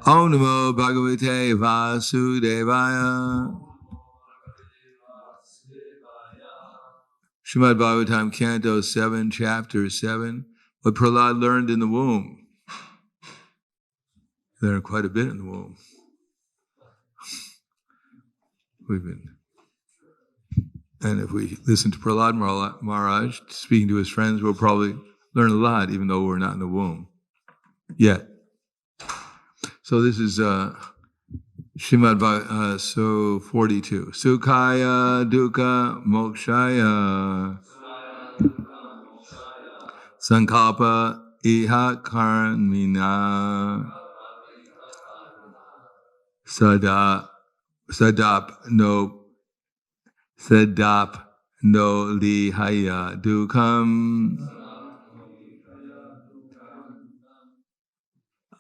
Om Namo Bhagavate Vasudevaya. Srimad Bhagavatam, Canto 7, Chapter 7. What Prahlad learned in the womb. He learned quite a bit in the womb. And if we listen to Prahlad Maharaj speaking to his friends, we'll probably learn a lot, even though we're not in the womb yet. So this is Srimad Bhagavatam, so 42. Sukhaya dukkha mokshaya sankalpa iha karmina sadap no lihaya dukkam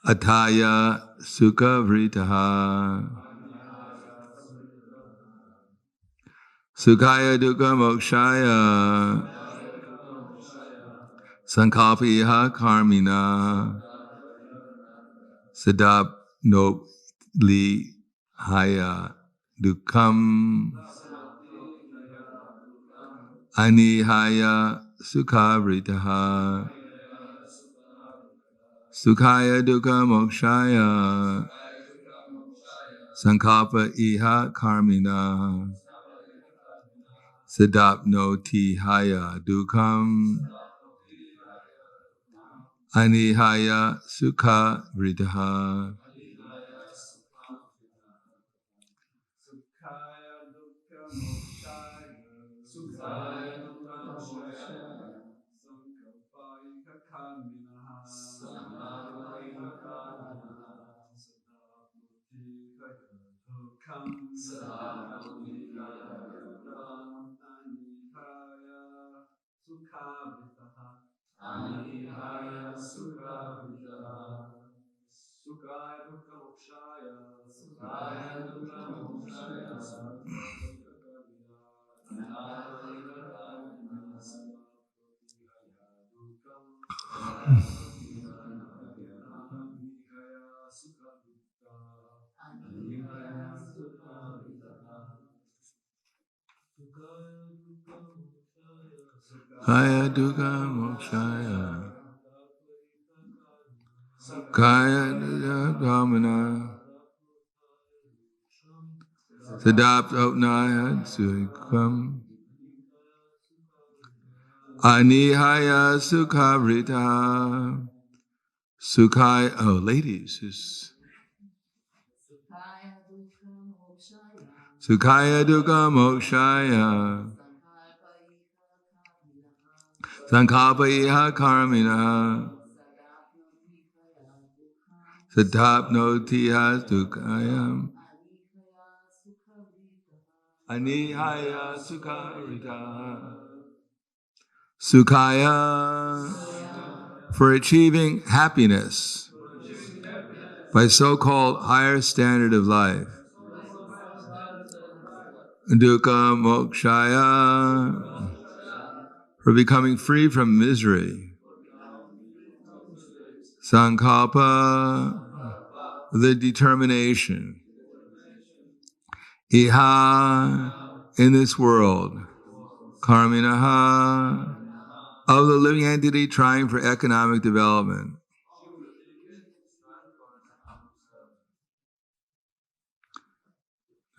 ataya sukha vritaha sukhaya dukkha mokshaya sankalpiha karmina sadap no lihaya dukkam anihaya sukha vritaha sukhaya dukkha mokshaya sankalpa iha karmina sadapno tihaya dukkam anihaya sukha vritaha. Kaya dukkha mokshaya kaya dukkha dhamana sadapnaya sukham anihaya sukha vritaha sukhaya. Oh, ladies, sukhaya dukkha mokshaya sankalpa iha karmina sadapnotiha dukkayam anihaya sukharita. Sukhaya, for achieving happiness by so-called higher standard of life. Dukkha mokshaya, for becoming free from misery. Sankalpa, the determination. Iha, in this world. Karminaha, of the living entity trying for economic development.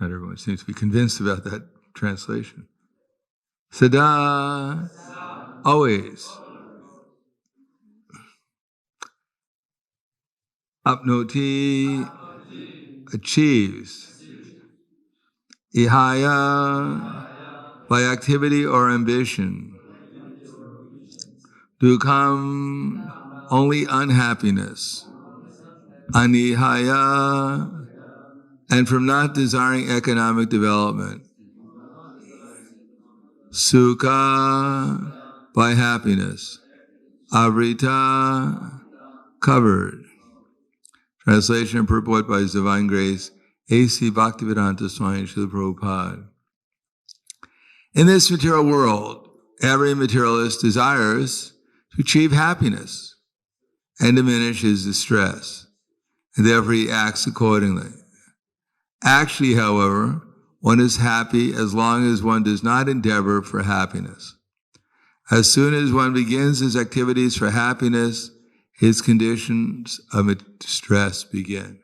Not everyone seems to be convinced about that translation. Sada, always. Apnoti, achieves. Ihaya, by activity or ambition. Dukkam, only unhappiness. Anihaya, and from not desiring economic development. Sukha, by happiness. Avrita, covered. Translation and purport by His Divine Grace, A.C. Bhaktivedanta Swami Srila Prabhupada. In this material world, every materialist desires to achieve happiness and diminish his distress. and therefore he acts accordingly. Actually, however, one is happy as long as one does not endeavor for happiness. As soon as one begins his activities for happiness, his conditions of distress begin.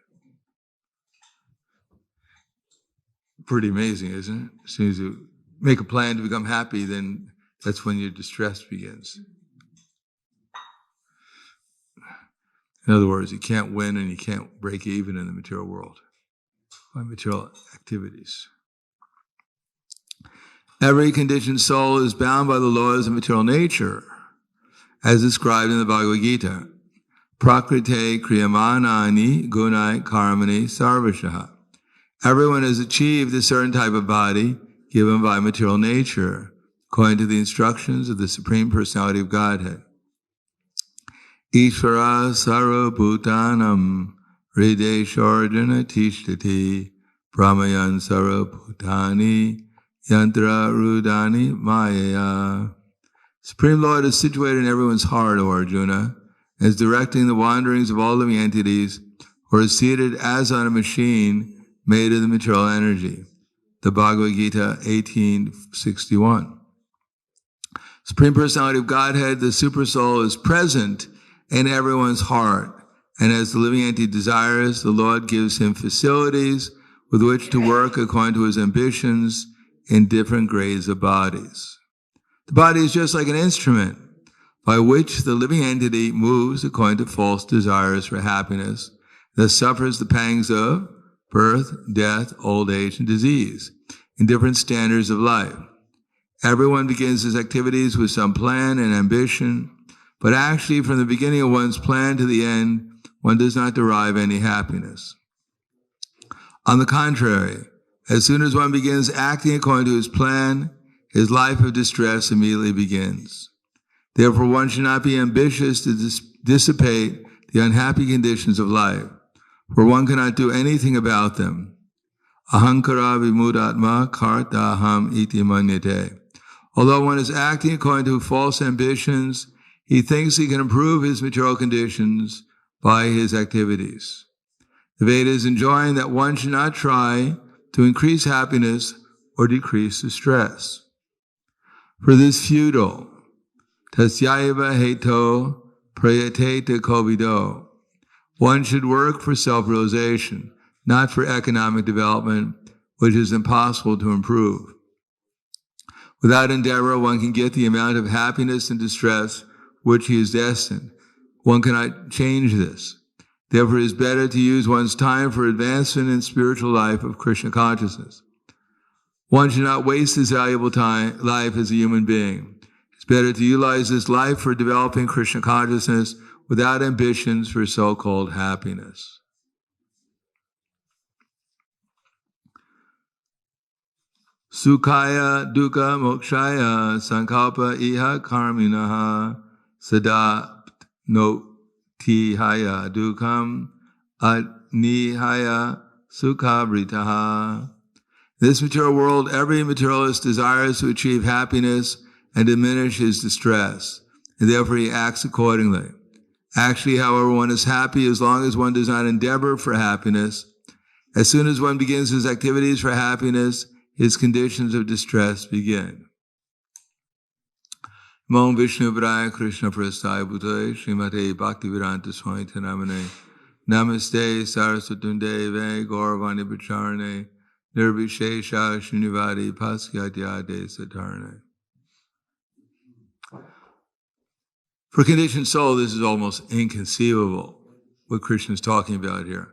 Pretty amazing, isn't it? As soon as you make a plan to become happy, then that's when your distress begins. In other words, you can't win and you can't break even in the material world by material activities. Every conditioned soul is bound by the laws of material nature, as described in the Bhagavad Gita. Prakrite kriyamanani gunai karmani sarvashaha. Everyone has achieved a certain type of body given by material nature, according to the instructions of the Supreme Personality of Godhead. Ishvara sarvabhutanam hrideshardana tishtati brahmayan sarvabhutani yantra rudani mayaya. Supreme Lord is situated in everyone's heart, O Arjuna, and is directing the wanderings of all living entities, who are seated as on a machine made of the material energy. The Bhagavad Gita 18:61. Supreme Personality of Godhead, the Super Soul, is present in everyone's heart, and as the living entity desires, the Lord gives him facilities with which to work according to his ambitions in different grades of bodies. The body is just like an instrument by which the living entity moves according to false desires for happiness, thus suffers the pangs of birth, death, old age, and disease in different standards of life. Everyone begins his activities with some plan and ambition, but actually from the beginning of one's plan to the end, one does not derive any happiness. On the contrary, as soon as one begins acting according to his plan, his life of distress immediately begins. Therefore, one should not be ambitious to dissipate the unhappy conditions of life, for one cannot do anything about them. Ahankara vimudatma kartaham iti manyate. Although one is acting according to false ambitions, he thinks he can improve his material conditions by his activities. The Vedas enjoin that one should not try to increase happiness or decrease distress. For this futile, tasyaiva heto prayateta kovido. One should work for self-realization, not for economic development, which is impossible to improve. Without endeavor, one can get the amount of happiness and distress which he is destined. One cannot change this. Therefore, it is better to use one's time for advancement in spiritual life of Krishna consciousness. One should not waste his valuable life as a human being. It's better to utilize this life for developing Krishna consciousness without ambitions for so-called happiness. Sukhaya dukkha mokshaya sankalpa iha karminaha sada no tihaya dukkham atnihaya sukhabritaha. In this material world, every materialist desires to achieve happiness and diminish his distress, and therefore he acts accordingly. Actually, however, one is happy as long as one does not endeavor for happiness. As soon as one begins his activities for happiness, his conditions of distress begin. Om Vishnu Vraya Krishna Prasthaya Bhutale Srimate Bhaktivedanta Swami Namane Namaste Saraswatunde Gauravani Pacharane Nirvishesha Srinivadi Pasyatyade Satarane. For conditioned soul, this is almost inconceivable, what Krishna is talking about here.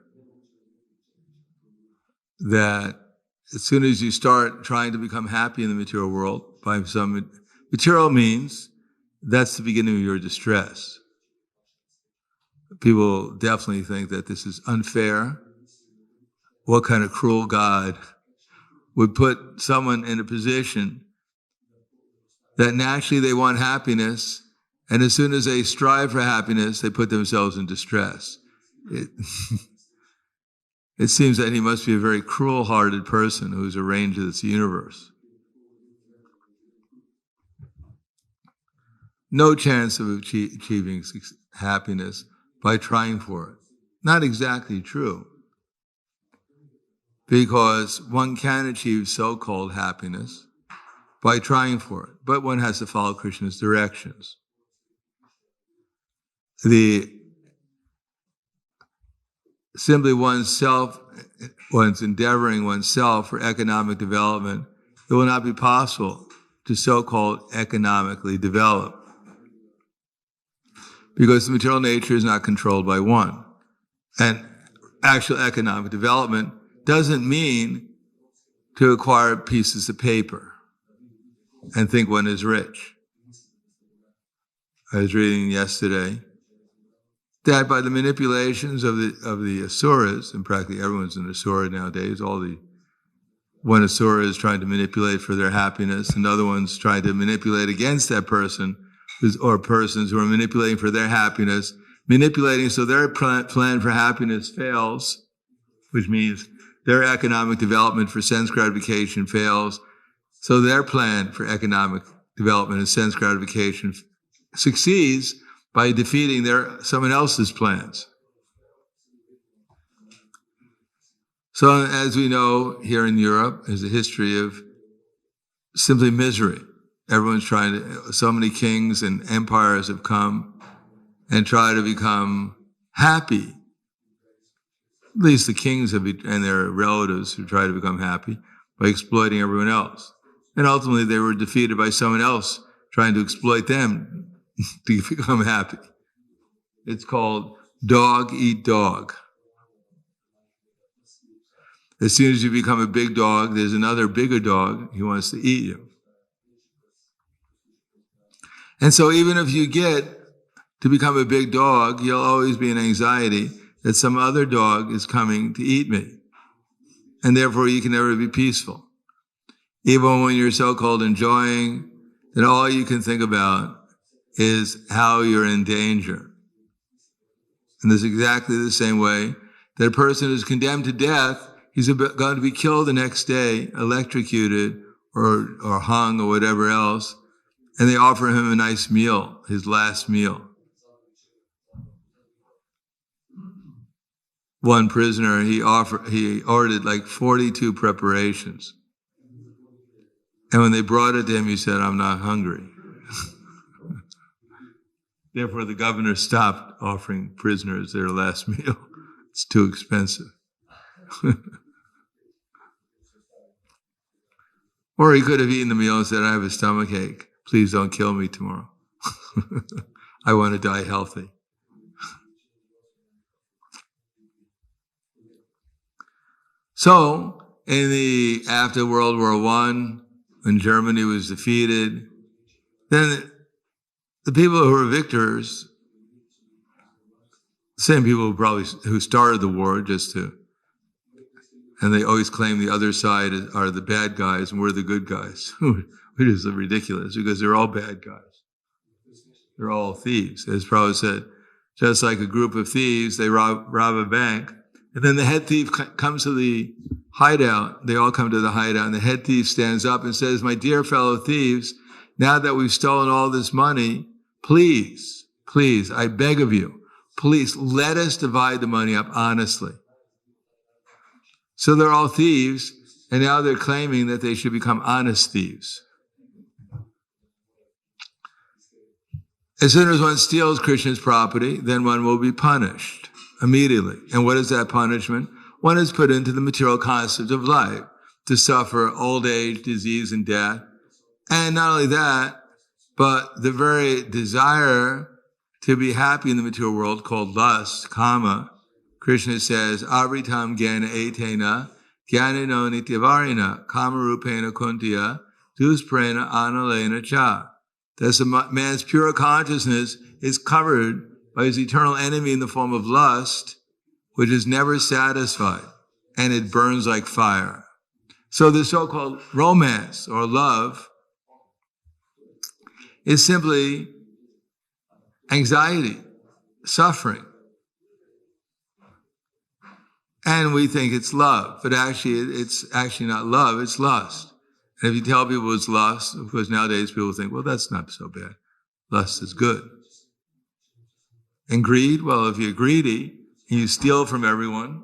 That as soon as you start trying to become happy in the material world by some material means, that's the beginning of your distress. People definitely think that this is unfair. What kind of cruel God would put someone in a position that naturally they want happiness, and as soon as they strive for happiness, they put themselves in distress. It seems that he must be a very cruel-hearted person who's arranged this universe. No chance of achieving happiness by trying for it. not exactly true, because one can achieve so-called happiness by trying for it, but one has to follow Krishna's directions. Simply one's endeavoring oneself for economic development, it will not be possible to so-called economically develop, because the material nature is not controlled by one. And actual economic development doesn't mean to acquire pieces of paper and think one is rich. I was reading yesterday that by the manipulations of the asuras, and practically everyone's an asura nowadays, one asura is trying to manipulate for their happiness, another one's trying to manipulate against that person, or persons who are manipulating for their happiness, manipulating so their plan for happiness fails, which means their economic development for sense gratification fails, so their plan for economic development and sense gratification succeeds by defeating someone else's plans. So as we know, here in Europe, there's a history of simply misery. Everyone's so many kings and empires have come and try to become happy. At least the kings and their relatives who try to become happy by exploiting everyone else. And ultimately they were defeated by someone else trying to exploit them to become happy. It's called dog eat dog. As soon as you become a big dog, there's another bigger dog who wants to eat you. And so even if you get to become a big dog, you'll always be in anxiety that some other dog is coming to eat me. And therefore you can never be peaceful. Even when you're so-called enjoying, then all you can think about is how you're in danger. And this is exactly the same way that a person who's condemned to death, he's going to be killed the next day, electrocuted or hung or whatever else, and they offer him a nice meal, his last meal. One prisoner, he ordered like 42 preparations. And when they brought it to him, he said, "I'm not hungry." Therefore, the governor stopped offering prisoners their last meal. It's too expensive. Or he could have eaten the meal and said, "I have a stomach ache. Please don't kill me tomorrow. I want to die healthy." So, after World War I, when Germany was defeated, then the people who were victors, the same people who started the war and they always claim the other side are the bad guys and we're the good guys, which is ridiculous because they're all bad guys. They're all thieves. As Prabhupada said, just like a group of thieves, they rob a bank, and then the head thief comes to the hideout. They all come to the hideout, and the head thief stands up and says, "My dear fellow thieves, now that we've stolen all this money, please, I beg of you, please let us divide the money up honestly." So they're all thieves, and now they're claiming that they should become honest thieves. As soon as one steals Krishna's property, then one will be punished immediately. And what is that punishment? One is put into the material concept of life, to suffer old age, disease, and death. And not only that, but the very desire to be happy in the material world, called lust, kama. Krishna says, "Avritam jnana etena, jnanino nityavarina, kama rupena kuntiya, dusprena analena cha." Thus, a man's pure consciousness is covered by his eternal enemy in the form of lust, which is never satisfied, and it burns like fire. So the so-called romance or love is simply anxiety, suffering. And we think it's love, but it's actually not love, it's lust. And if you tell people it's lust, of course nowadays people think, well, that's not so bad. Lust is good. And greed, well, if you're greedy, and you steal from everyone,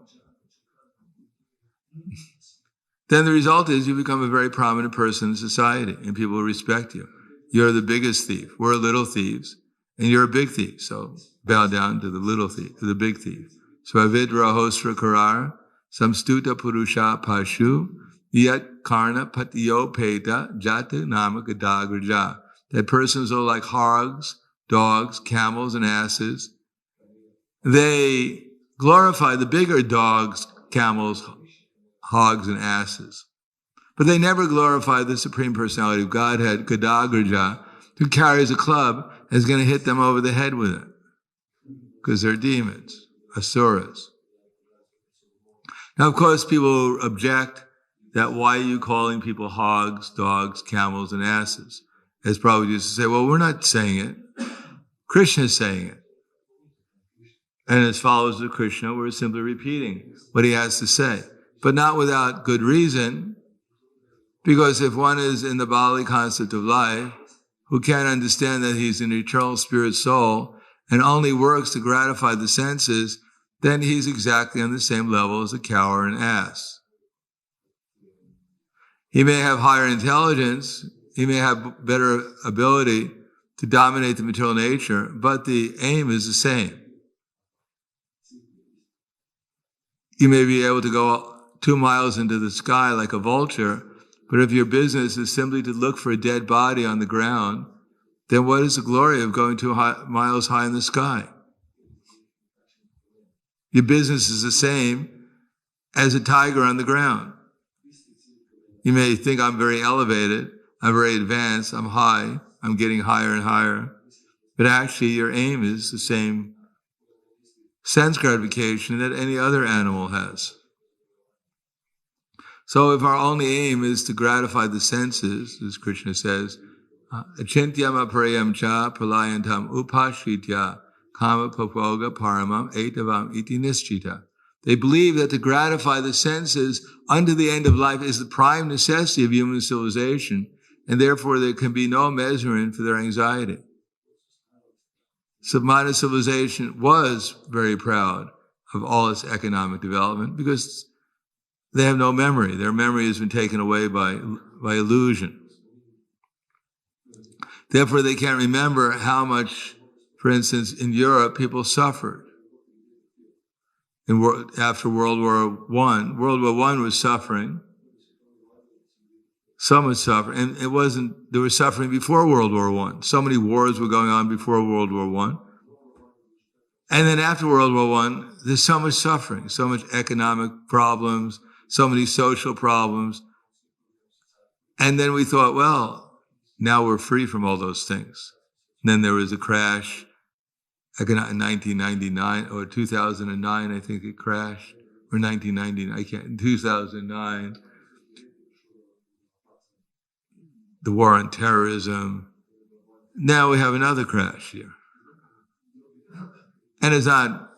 then the result is you become a very prominent person in society and people will respect you. You're the biggest thief. We're little thieves and you're a big thief. So bow down to the little thief, to the big thief. Svavidra hostra karar, samstuta purusha pashu, yat karna patiyo peta, jata nama gadagraja. That persons are like hogs, dogs, camels, and asses. They glorify the bigger dogs, camels, hogs, and asses. But they never glorify the Supreme Personality of Godhead, Gadagraja, who carries a club and is going to hit them over the head with it. Because they're demons, asuras. Now, of course, people object that why are you calling people hogs, dogs, camels, and asses? It's probably just to say, well, we're not saying it. Krishna is saying it. And as followers of Krishna, we're simply repeating what he has to say. But not without good reason, because if one is in the bodily concept of life, who can't understand that he's an eternal spirit soul and only works to gratify the senses, then he's exactly on the same level as a cow or an ass. He may have higher intelligence, he may have better ability to dominate the material nature, but the aim is the same. You may be able to go 2 miles into the sky like a vulture, but if your business is simply to look for a dead body on the ground, then what is the glory of going 2 miles high in the sky? Your business is the same as a tiger on the ground. You may think I'm very elevated, I'm very advanced, I'm high, I'm getting higher and higher, but actually your aim is the same sense gratification that any other animal has. So if our only aim is to gratify the senses, as Krishna says, achintyam aparayam cha pralayantam upashritya kama papoga paramam etavam iti nischita. They believe that to gratify the senses unto the end of life is the prime necessity of human civilization, and therefore there can be no measurement for their anxiety. Modern civilization was very proud of all its economic development because they have no memory. Their memory has been taken away by illusion. Therefore, they can't remember how much, for instance, in Europe, people suffered. After World War I, World War I was suffering. Some was suffering, and it wasn't, they were suffering before World War I. So many wars were going on before World War I. And then after World War I, there's so much suffering, so much economic problems, so many social problems. And then we thought, well, now we're free from all those things. And then there was a crash in 1999 or 2009, I think it crashed, or 1999, in 2009. The war on terrorism. Now we have another crash here. And it's not,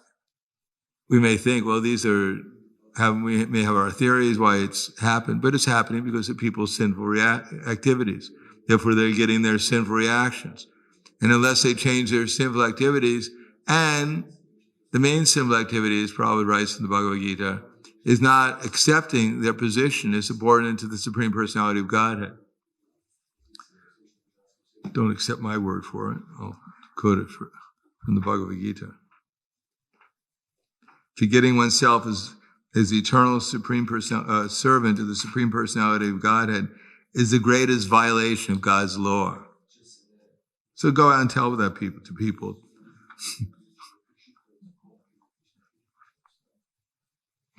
we may think, well, we may have our theories why it's happened, but it's happening because of people's sinful activities. Therefore, they're getting their sinful reactions. And unless they change their sinful activities, and the main sinful activity, as Prabhupada writes in the Bhagavad Gita, is not accepting their position as subordinate to the Supreme Personality of Godhead. Don't accept my word for it. I'll quote it from the Bhagavad Gita. Forgetting oneself as the eternal supreme servant of the Supreme Personality of Godhead is the greatest violation of God's law. So go out and tell that to people.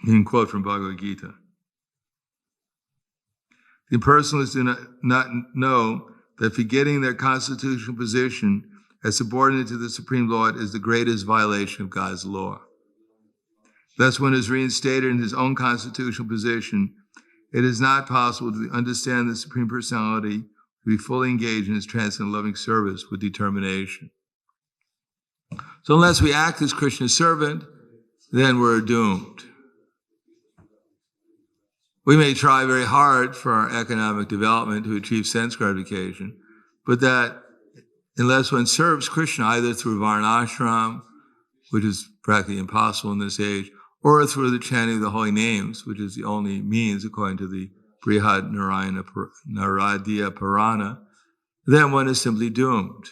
You can quote from Bhagavad Gita. The impersonalists do not know that forgetting their constitutional position as subordinate to the Supreme Lord is the greatest violation of God's law. Thus, when it is reinstated in his own constitutional position, it is not possible to understand the Supreme Personality to be fully engaged in his transcendent loving service with determination. So unless we act as Krishna's servant, then we're doomed. We may try very hard for our economic development to achieve sense gratification, but that unless one serves Krishna either through varnashram which is practically impossible in this age, or through the chanting of the holy names, which is the only means according to the Brihad Naradiya Purana, then one is simply doomed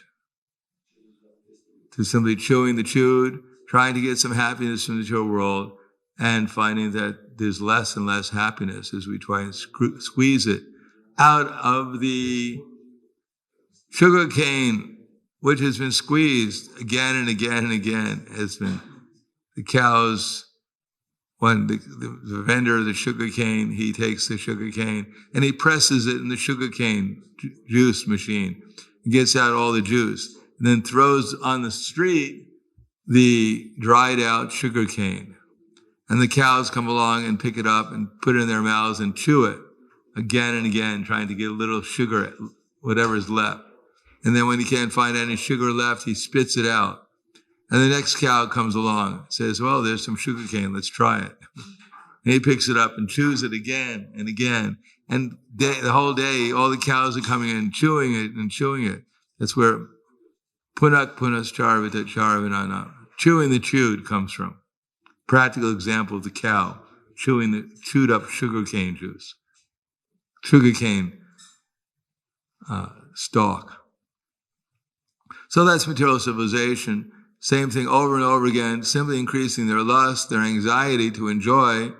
to simply chewing the chewed, trying to get some happiness from the material world, and finding that there's less and less happiness as we try and squeeze it out of the sugar cane, which has been squeezed again and again and again. Has been the cows. When the vendor of the sugar cane, he takes the sugar cane and he presses it in the sugar cane juice machine and gets out all the juice, and then throws on the street the dried out sugar cane. And the cows come along and pick it up and put it in their mouths and chew it again and again, trying to get a little sugar, whatever's left. And then when he can't find any sugar left, he spits it out. And the next cow comes along, says, well, there's some sugar cane, let's try it. And he picks it up and chews it again and again. And the whole day, all the cows are coming in, chewing it and chewing it. That's where punak punas charvita charvinana, chewing the chewed, comes from. Practical example of the cow chewing the chewed up sugarcane juice, sugarcane stalk. So that's material civilization. Same thing over and over again, simply increasing their lust, their anxiety to enjoy.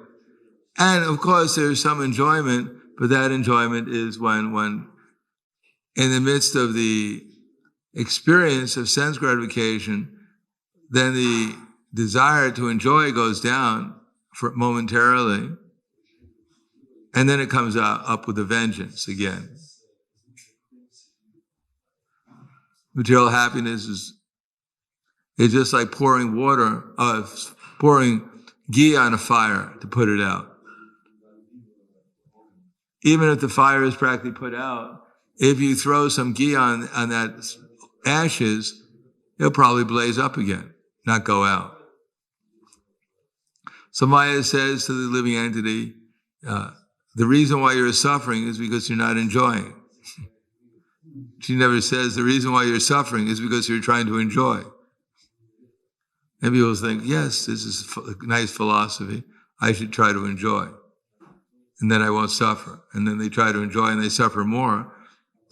And of course, there's some enjoyment, but that enjoyment is when in the midst of the experience of sense gratification, then the desire to enjoy goes down for momentarily, and then it comes up with a vengeance again. Material happiness is just like pouring ghee on a fire to put it out. Even if the fire is practically put out, if you throw some ghee on that ashes, it'll probably blaze up again, not go out. So Maya says to the living entity, the reason why you're suffering is because you're not enjoying. She never says the reason why you're suffering is because you're trying to enjoy. And people think, yes, this is a nice philosophy. I should try to enjoy. And then I won't suffer. And then they try to enjoy and they suffer more.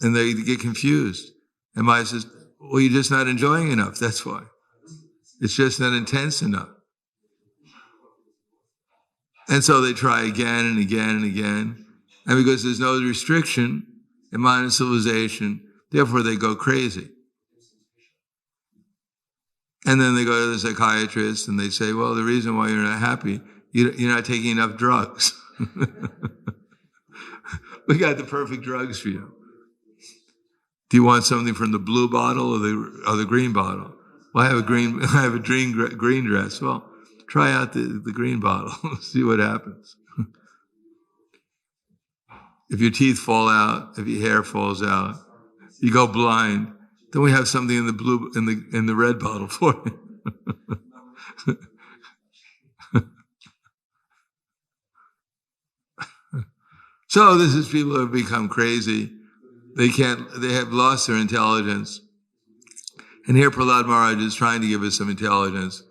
And they get confused. And Maya says, well, you're just not enjoying enough. That's why. It's just not intense enough. And so they try again and again and again. And because there's no restriction in modern civilization, therefore they go crazy. And then they go to the psychiatrist and they say, well, the reason why you're not happy, you're not taking enough drugs. We got the perfect drugs for you. Do you want something from the blue bottle or the green bottle? Well, I have a green dress. Well, try out the green bottle. See what happens. If your teeth fall out, if your hair falls out, you go blind, then we have something in the blue, in the red bottle for you. So this is people who have become crazy. They have lost their intelligence. And here Prahlad Maharaj is trying to give us some intelligence.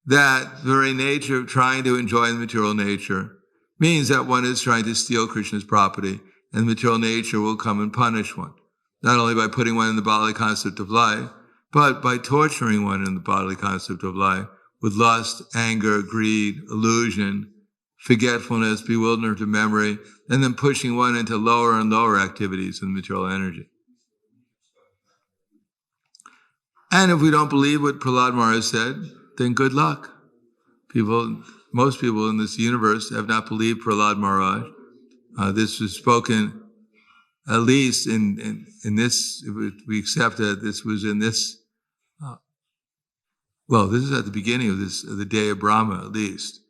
That very nature of trying to enjoy the material nature means that one is trying to steal Krishna's property, and the material nature will come and punish one. Not only by putting one in the bodily concept of life, but by torturing one in the bodily concept of life with lust, anger, greed, illusion, forgetfulness, bewilderment of memory, and then pushing one into lower and lower activities in material energy. And if we don't believe what Prahlad Maharaj said, then good luck. Most people in this universe have not believed Prahlad Maharaj. This was spoken, at least in this, we accept that this was in this, this is at the beginning of the day of Brahma, at least.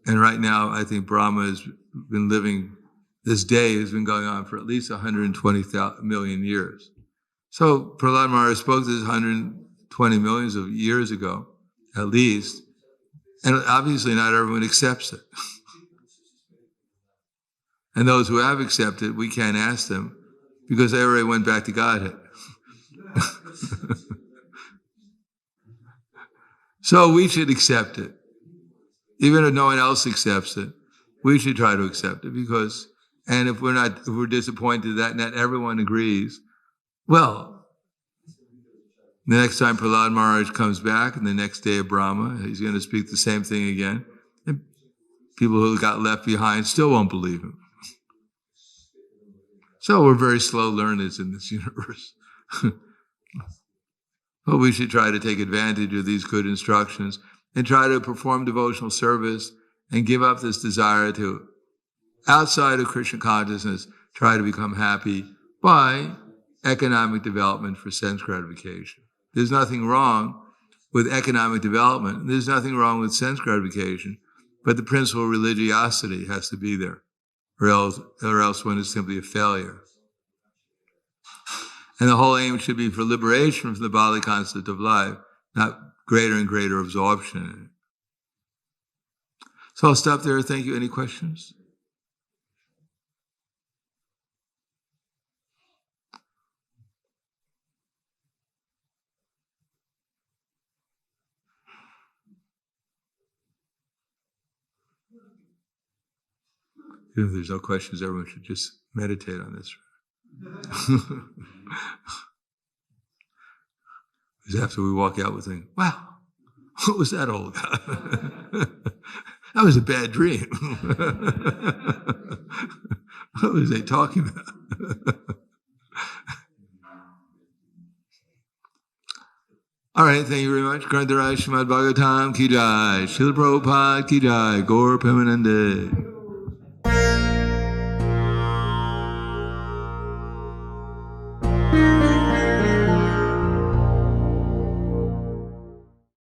And right now, I think Brahma has been living, this day has been going on for at least 120 million years. So Prahlad Maharaj spoke this 120 millions of years ago, at least. And obviously not everyone accepts it. And those who have accepted, we can't ask them because they already went back to Godhead. So we should accept it. Even if no one else accepts it, we should try to accept it and if we're disappointed that not everyone agrees, well, the next time Prahlad Maharaj comes back and the next day of Brahma, he's going to speak the same thing again. And people who got left behind still won't believe him. So we're very slow learners in this universe. But we should try to take advantage of these good instructions and try to perform devotional service and give up this desire to, outside of Krishna consciousness, try to become happy by economic development for sense gratification. There's nothing wrong with economic development. There's nothing wrong with sense gratification, but the principle of religiosity has to be there, or else one is simply a failure. And the whole aim should be for liberation from the bodily concept of life, not greater and greater absorption in it. So I'll stop there. Thank you. Any questions? If there's no questions, everyone should just meditate on this. Because after we walk out, we think, wow, what was that all about? That was a bad dream. What was they talking about? All right, thank you very much. Grantaraj Srimad Bhagavatam ki jai, Srila Prabhupada ki jai, Gaur Premanande.